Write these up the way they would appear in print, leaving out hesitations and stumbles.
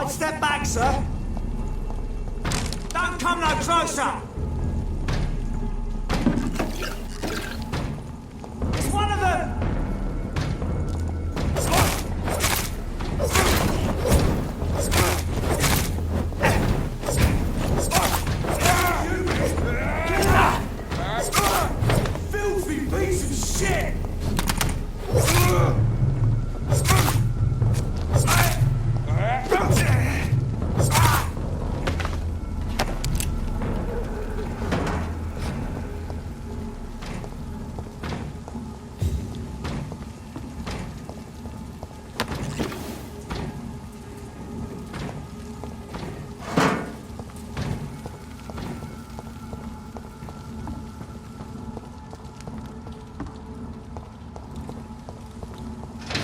Step back, sir. Don't come no closer. It's one of them. Filthy piece of shit.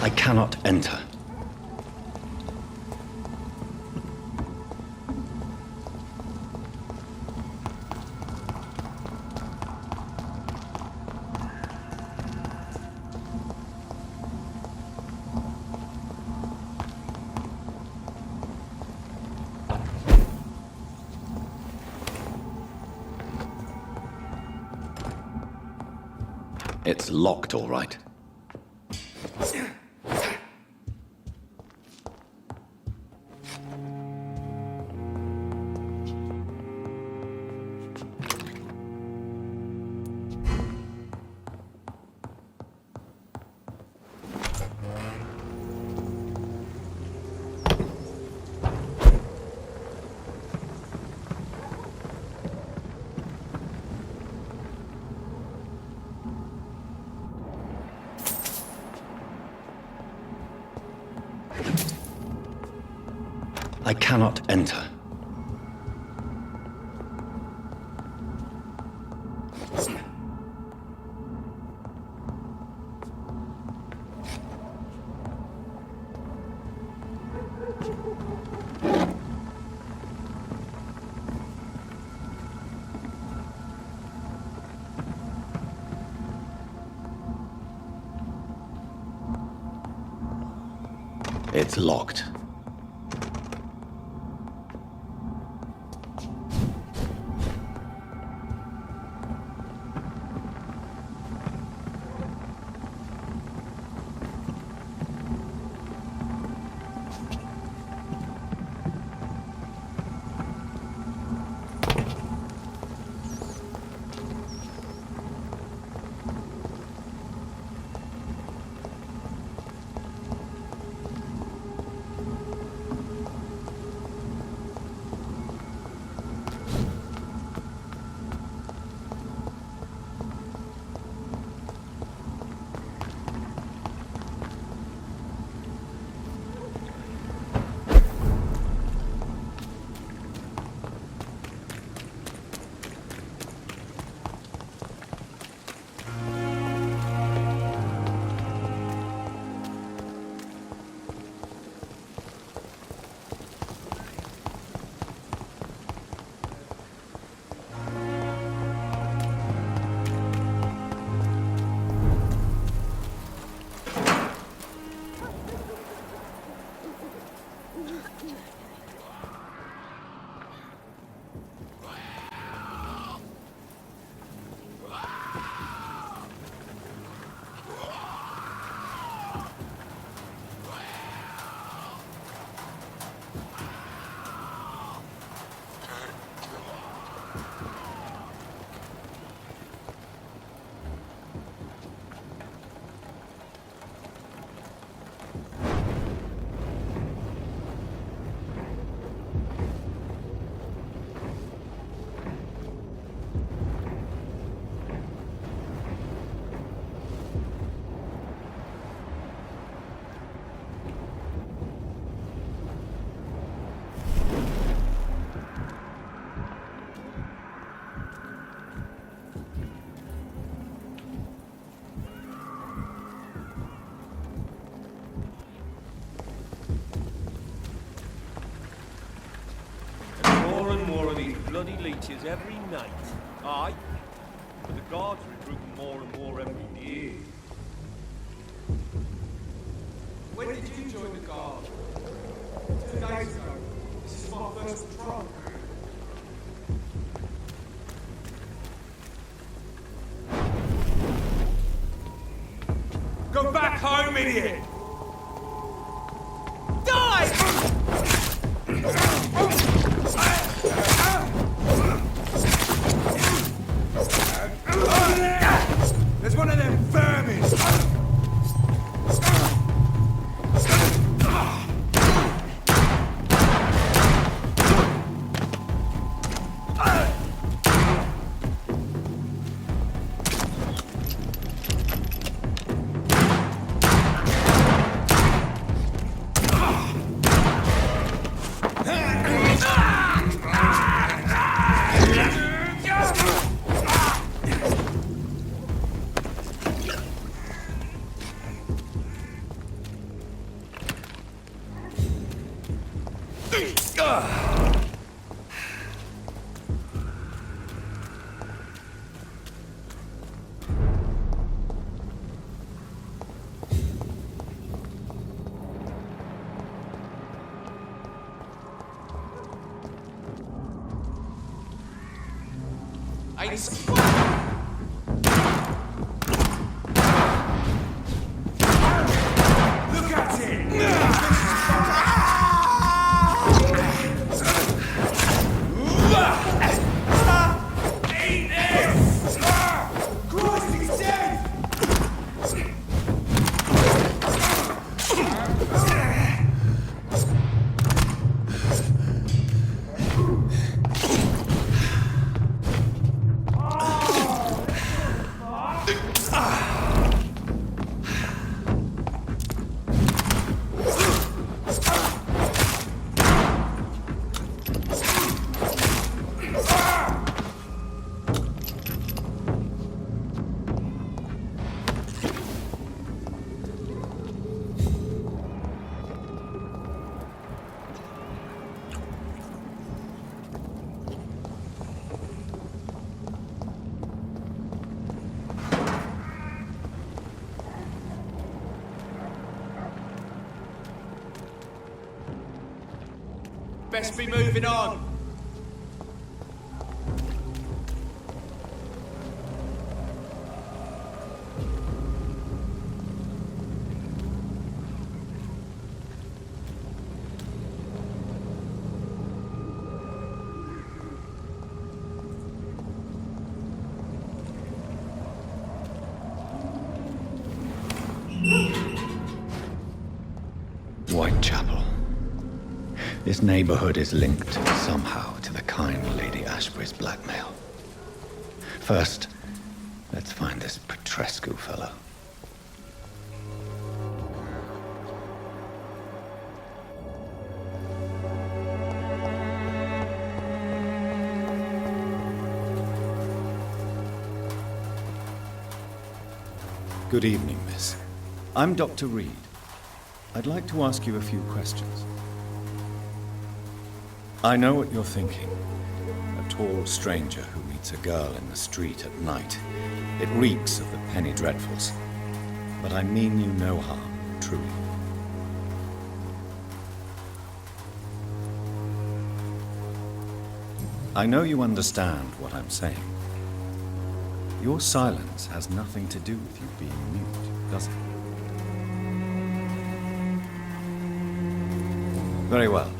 I cannot enter. It's locked, all right. I cannot enter. It's locked. Bloody leeches every night. Aye. But the guards are recruiting more and more every year. When did you join the guard? 2 days ago. Go back home, idiot! Die! There's one of them vermin! Look at it! Eat this! Christ, he's dead! Best be moving on. Whitechapel. This neighborhood is linked somehow to the kind Lady Ashbury's blackmail. First, let's find this Petrescu fellow. Good evening, miss. I'm Dr. Reed. I'd like to ask you a few questions. I know what you're thinking. A tall stranger who meets a girl in the street at night. It reeks of the penny dreadfuls. But I mean you no harm, truly. I know you understand what I'm saying. Your silence has nothing to do with you being mute, does it? Very well.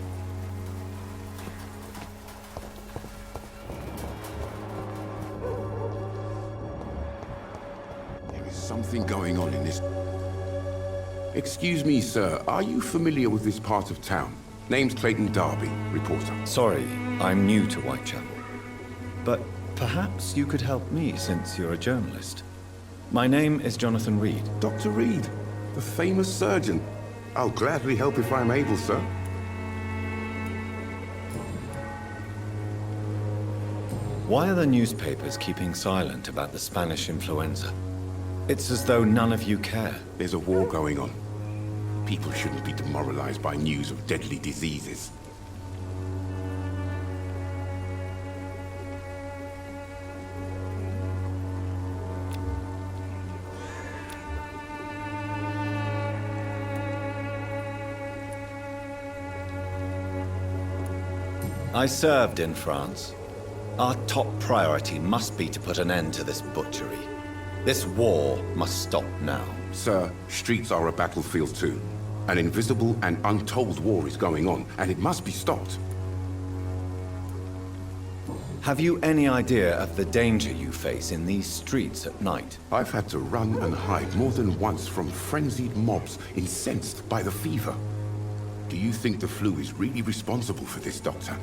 There is something going on in this. Excuse me, sir. Are you familiar with this part of town? Name's Clayton Darby, reporter. Sorry, I'm new to Whitechapel. But perhaps you could help me since you're a journalist. My name is Jonathan Reed. Dr. Reed, the famous surgeon. I'll gladly help if I'm able, sir. Why are the newspapers keeping silent about the Spanish influenza? It's as though none of you care. There's a war going on. People shouldn't be demoralized by news of deadly diseases. I served in France. Our top priority must be to put an end to this butchery. This war must stop now. Sir, streets are a battlefield too. An invisible and untold war is going on, and it must be stopped. Have you any idea of the danger you face in these streets at night? I've had to run and hide more than once from frenzied mobs incensed by the fever. Do you think the flu is really responsible for this, Doctor?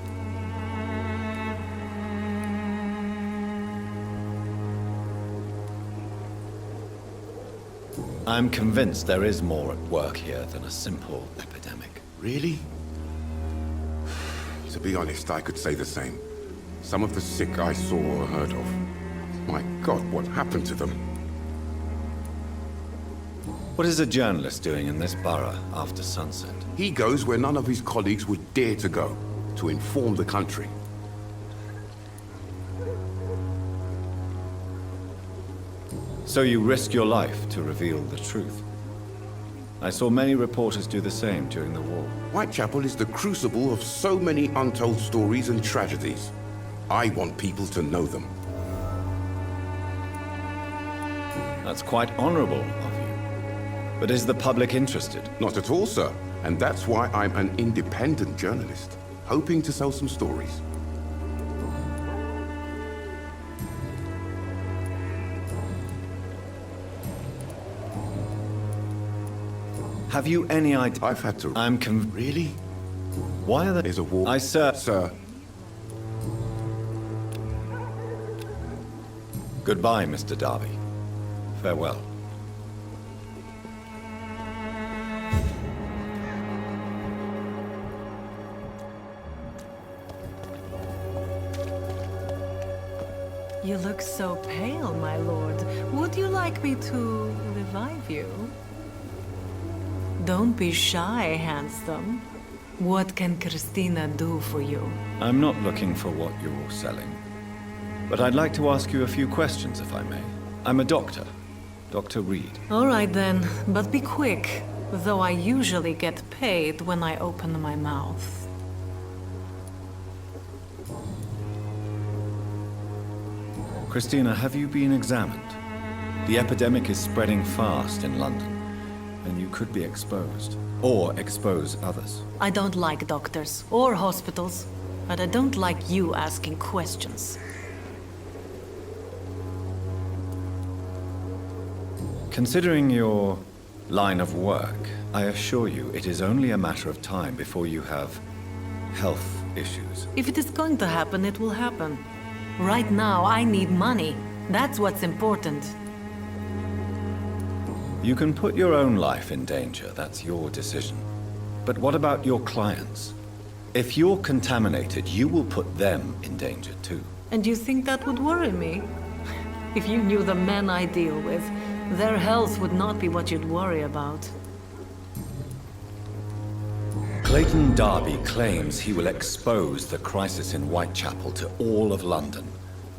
I'm convinced there is more at work here than a simple epidemic. Really? To be honest, I could say the same. Some of the sick I saw or heard of. My God, what happened to them? What is a journalist doing in this borough after sunset? He goes where none of his colleagues would dare to go, to inform the country. So you risk your life to reveal the truth. I saw many reporters do the same during the war. Whitechapel is the crucible of so many untold stories and tragedies. I want people to know them. That's quite honorable of you. But is the public interested? Not at all, sir. And that's why I'm an independent journalist, hoping to sell some stories. Have you any idea? I've had to... Really? Why are there... There's a war... Sir. Goodbye, Mr. Darby. Farewell. You look so pale, my lord. Would you like me to revive you? Don't be shy, handsome. What can Christina do for you? I'm not looking for what you're selling. But I'd like to ask you a few questions, if I may. I'm a doctor. Dr. Reed. All right then, but be quick. Though I usually get paid when I open my mouth. Christina, have you been examined? The epidemic is spreading fast in London, and you could be exposed, or expose others. I don't like doctors or hospitals, but I don't like you asking questions. Considering your line of work, I assure you it is only a matter of time before you have health issues. If it is going to happen, it will happen. Right now, I need money. That's what's important. You can put your own life in danger, that's your decision. But what about your clients? If you're contaminated, you will put them in danger too. And you think that would worry me? If you knew the men I deal with, their health would not be what you'd worry about. Clayton Darby claims he will expose the crisis in Whitechapel to all of London.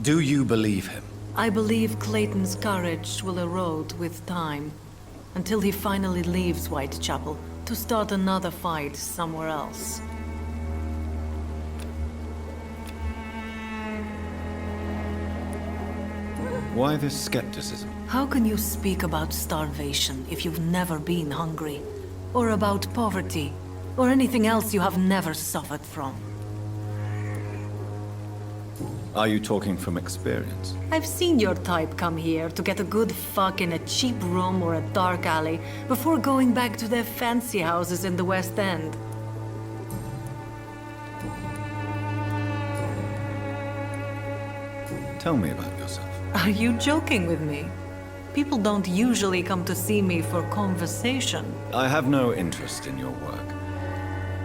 Do you believe him? I believe Clayton's courage will erode with time, until he finally leaves Whitechapel to start another fight somewhere else. Why this skepticism? How can you speak about starvation if you've never been hungry? Or about poverty? Or anything else you have never suffered from? Are you talking from experience? I've seen your type come here to get a good fuck in a cheap room or a dark alley before going back to their fancy houses in the West End. Tell me about yourself. Are you joking with me? People don't usually come to see me for conversation. I have no interest in your work.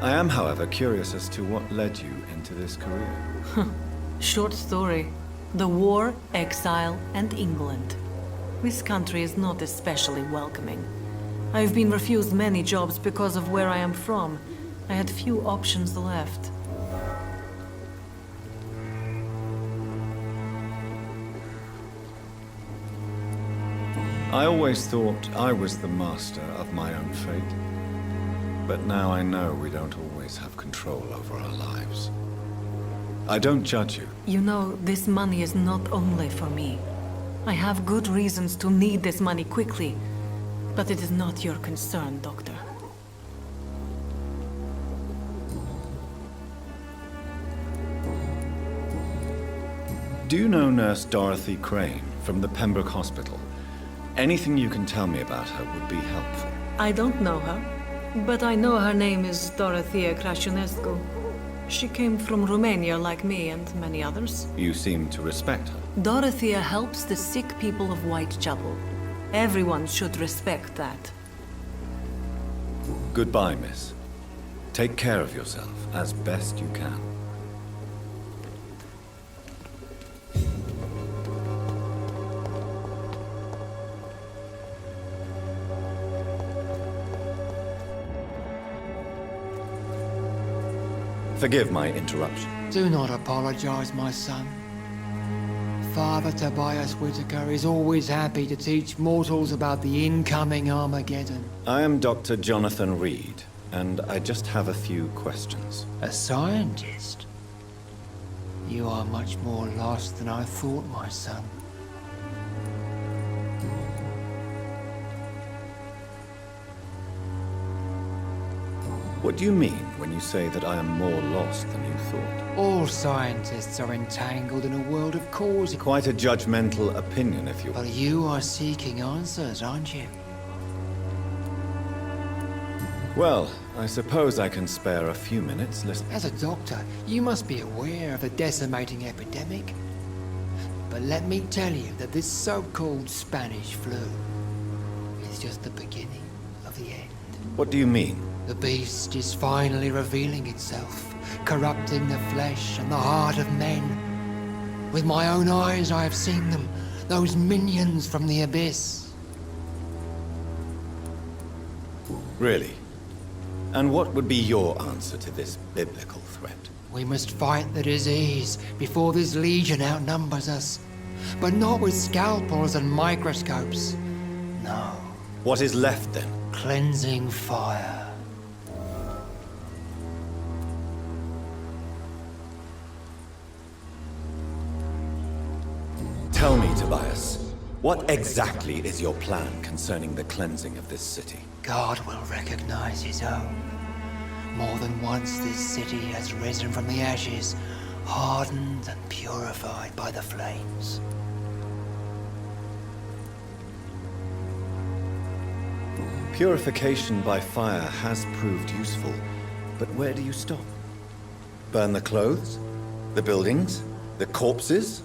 I am, however, curious as to what led you into this career. Short story. The war, exile, and England. This country is not especially welcoming. I've been refused many jobs because of where I am from. I had few options left. I always thought I was the master of my own fate. But now I know we don't always have control over our lives. I don't judge you. You know, this money is not only for me. I have good reasons to need this money quickly, but it is not your concern, Doctor. Do you know Nurse Dorothy Crane from the Pembroke Hospital? Anything you can tell me about her would be helpful. I don't know her, but I know her name is Dorothea Crăciunescu. She came from Romania like me and many others. You seem to respect her. Dorothea helps the sick people of Whitechapel. Everyone should respect that. Goodbye, miss. Take care of yourself as best you can. Forgive my interruption. Do not apologize, my son. Father Tobias Whitaker is always happy to teach mortals about the incoming Armageddon. I am Dr. Jonathan Reed, and I just have a few questions. A scientist? You are much more lost than I thought, my son. What do you mean when you say that I am more lost than you thought? All scientists are entangled in a world of cause. Quite a judgmental opinion, if you... But you are seeking answers, aren't you? Well, I suppose I can spare a few minutes. Listen. As a doctor, you must be aware of the decimating epidemic. But let me tell you that this so-called Spanish flu is just the beginning of the end. What do you mean? The beast is finally revealing itself, corrupting the flesh and the heart of men. With my own eyes I have seen them, those minions from the abyss. Really? And what would be your answer to this biblical threat? We must fight the disease before this legion outnumbers us. But not with scalpels and microscopes. No. What is left then? Cleansing fire. Tell me, Tobias, what exactly is your plan concerning the cleansing of this city? God will recognize his own. More than once this city has risen from the ashes, hardened and purified by the flames. Purification by fire has proved useful, but where do you stop? Burn the clothes? The buildings? The corpses?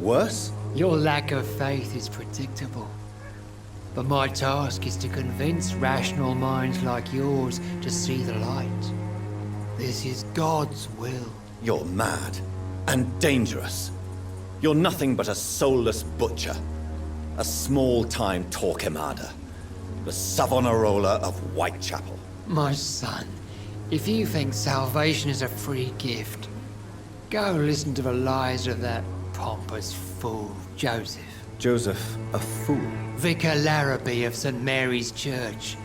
Worse? Your lack of faith is predictable. But my task is to convince rational minds like yours to see the light. This is God's will. You're mad and dangerous. You're nothing but a soulless butcher. A small-time Torquemada. The Savonarola of Whitechapel. My son, if you think salvation is a free gift, go listen to the lies of that pompous fool, Joseph. Joseph, a fool? Vicar Larrabee of St. Mary's Church.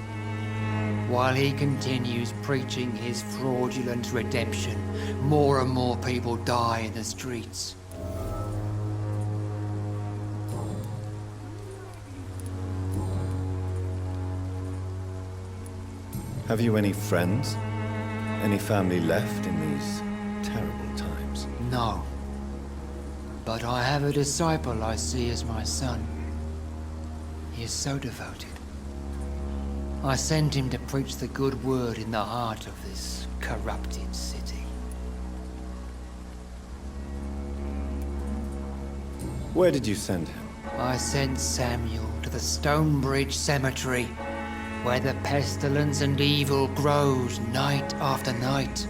While he continues preaching his fraudulent redemption, more and more people die in the streets. Have you any friends? Any family left in these terrible times? No. But I have a disciple I see as my son. He is so devoted. I sent him to preach the good word in the heart of this corrupted city. Where did you send him? I sent Samuel to the Stonebridge Cemetery, where the pestilence and evil grows night after night.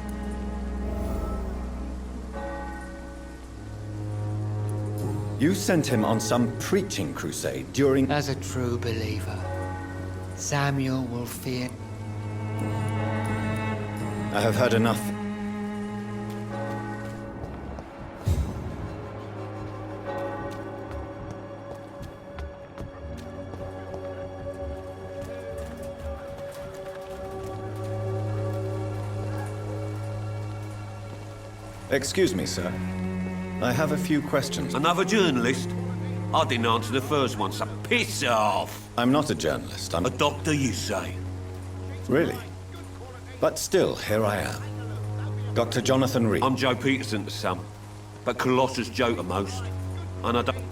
You sent him on some preaching crusade during... As a true believer, Samuel will fear. I have heard enough. Excuse me, sir. I have a few questions. Another journalist? I didn't answer the first one, so piss off! I'm not a journalist. I'm A doctor, you say? Really? But still, here I am. Dr. Jonathan Reed. I'm Joe Peterson to some, but Colossus Joe to most. And I don't...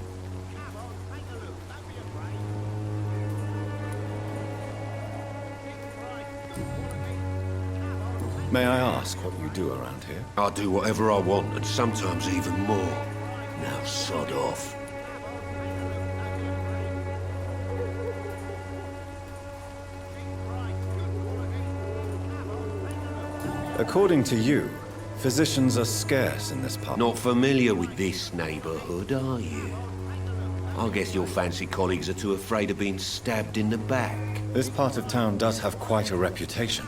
May I ask what you do around here? I do whatever I want, and sometimes even more. Now sod off. According to you, physicians are scarce in this part. Not familiar with this neighborhood, are you? I guess your fancy colleagues are too afraid of being stabbed in the back. This part of town does have quite a reputation.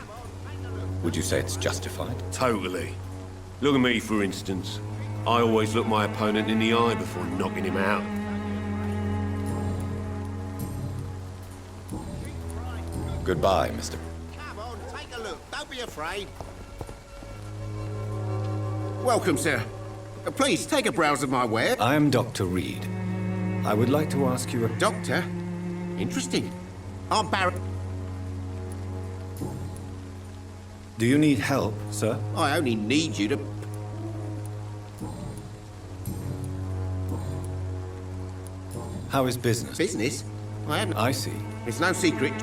Would you say it's justified? Totally. Look at me, for instance. I always look my opponent in the eye before knocking him out. Goodbye, Mr. Come on, take a look. Don't be afraid. Welcome, sir. Please, take a browse of my ware. I am Dr. Reed. I would like to ask you a... Doctor? Interesting. I'm Barry. Do you need help, sir? I only need you to... How is business? Business? I haven't... I see. It's no secret.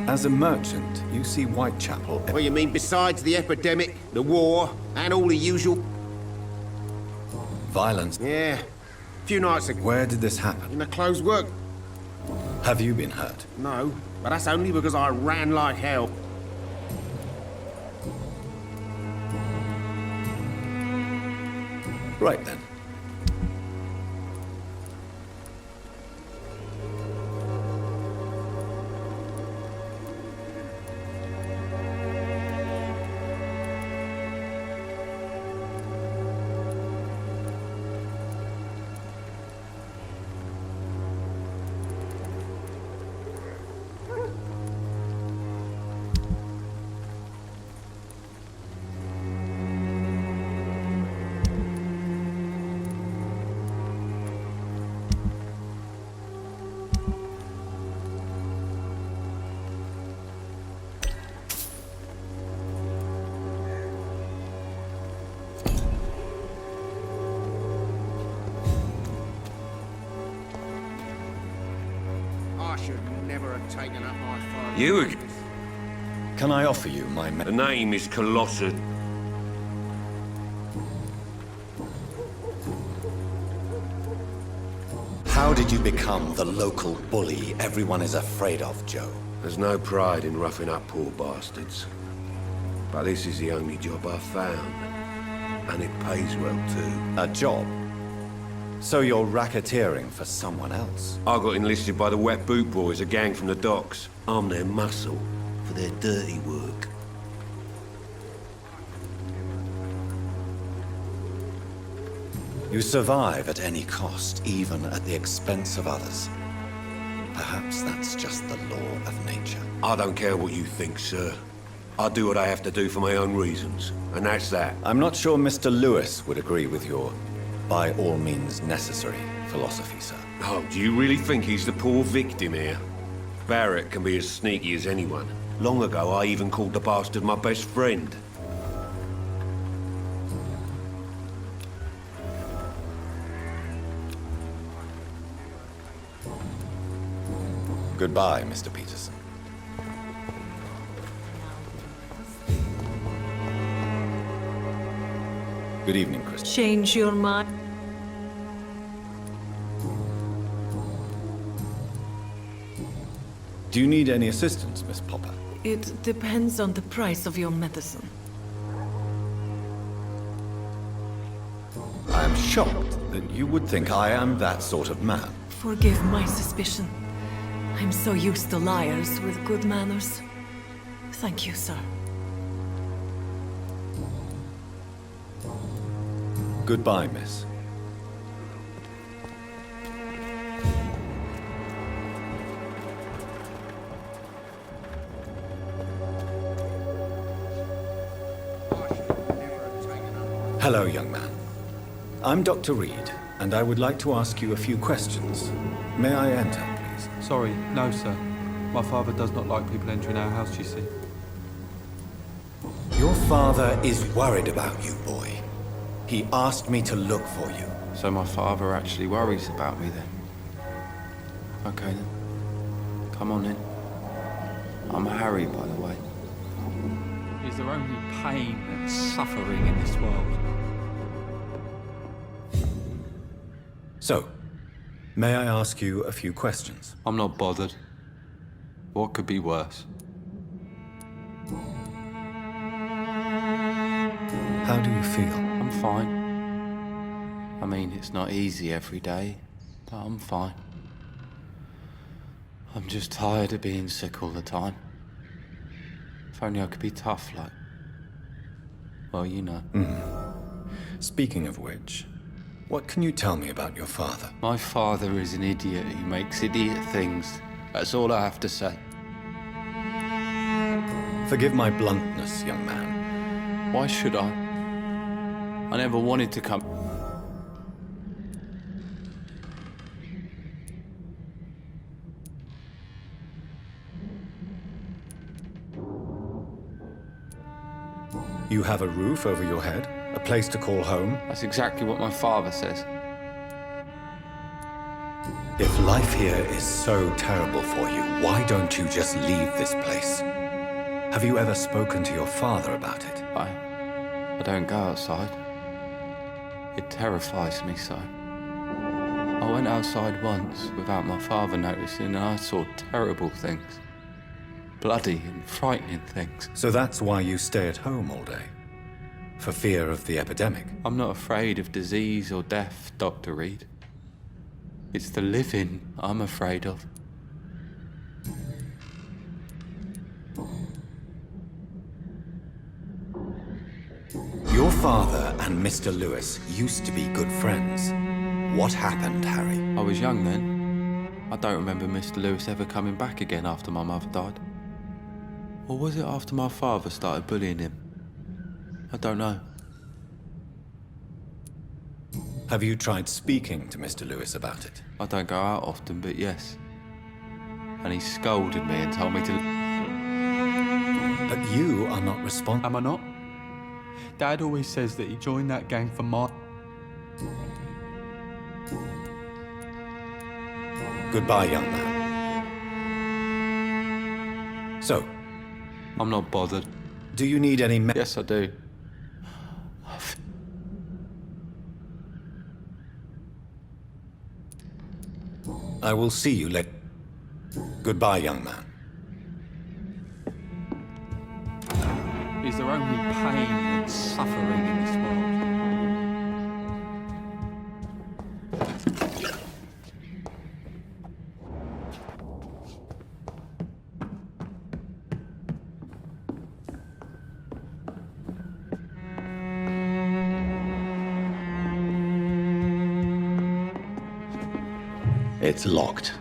As a merchant, you see Whitechapel... What you mean besides the epidemic, the war, and all the usual... Violence. Yeah. A few nights ago, Where did this happen? in a closed work... Have you been hurt? No, but that's only because I ran like hell. Right then. I should never have taken up my phone. You again? Can I offer you my... The name is Colossus. How did you become the local bully everyone is afraid of, Joe? There's no pride in roughing up poor bastards. But this is the only job I've found. And it pays well, too. A job? So you're racketeering for someone else? I got enlisted by the Wet Boot Boys, a gang from the docks. I'm their muscle for their dirty work. You survive at any cost, even at the expense of others. Perhaps that's just the law of nature. I don't care what you think, sir. I do what I have to do for my own reasons, and that's that. I'm not sure Mr. Lewis would agree with your by all means necessary philosophy, sir. Oh, do you really think he's the poor victim here? Barrett can be as sneaky as anyone. Long ago, I even called the bastard my best friend. Goodbye, Mr. Peterson. Good evening, Chris. Change your mind. Do you need any assistance, Miss Popper? It depends on the price of your medicine. I am shocked that you would think I am that sort of man. Forgive my suspicion. I'm so used to liars with good manners. Thank you, sir. Goodbye, miss. I should never have taken Hello, young man. I'm Dr. Reed, and I would like to ask you a few questions. May I enter, please? Sorry, no, sir. My father does not like people entering our house, you see. Your father is worried about you, boy. He asked me to look for you. So my father actually worries about me then? Okay then. Come on in. I'm Harry, by the way. Is there only pain and suffering in this world? So, may I ask you a few questions? I'm not bothered. What could be worse? How do you feel? I'm fine. I mean, it's not easy every day, but I'm fine. I'm just tired of being sick all the time. If only I could be tough like... well, you know. Speaking of which, what can you tell me about your father? My father is an idiot who makes idiot things. That's all I have to say. Forgive my bluntness, young man. Why should I? I never wanted to come... You have a roof over your head, a place to call home. That's exactly what my father says. If life here is so terrible for you, why don't you just leave this place? Have you ever spoken to your father about it? I don't go outside. It terrifies me so. I went outside once without my father noticing and I saw terrible things. Bloody and frightening things. So that's why you stay at home all day? For fear of the epidemic? I'm not afraid of disease or death, Dr. Reed. It's the living I'm afraid of. Your father and Mr. Lewis used to be good friends. What happened, Harry? I was young then. I don't remember Mr. Lewis ever coming back again after my mother died. Or was it after my father started bullying him? I don't know. Have you tried speaking to Mr. Lewis about it? I don't go out often, but yes. And he scolded me and told me to... But you are not responsible. Am I not? Dad always says that he joined that gang for my... Goodbye, young man. So, I'm not bothered. do you need any Yes, I do. I will see you later. Goodbye, young man. Is there only pain and suffering in this world? It's locked.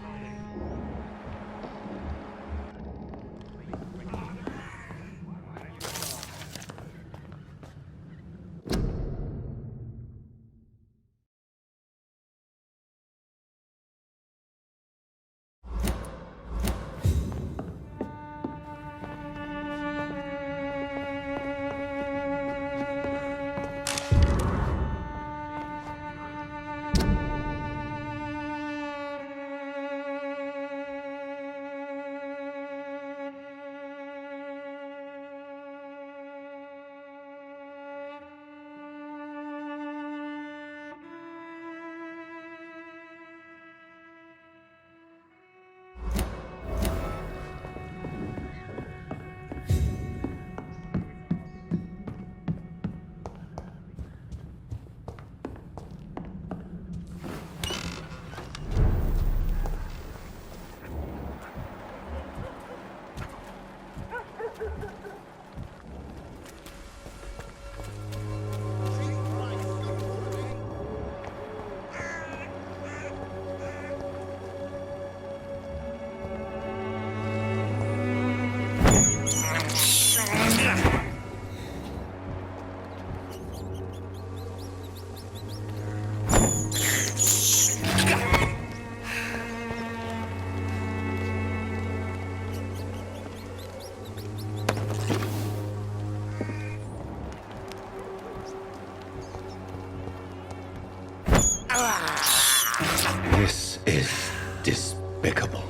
is despicable.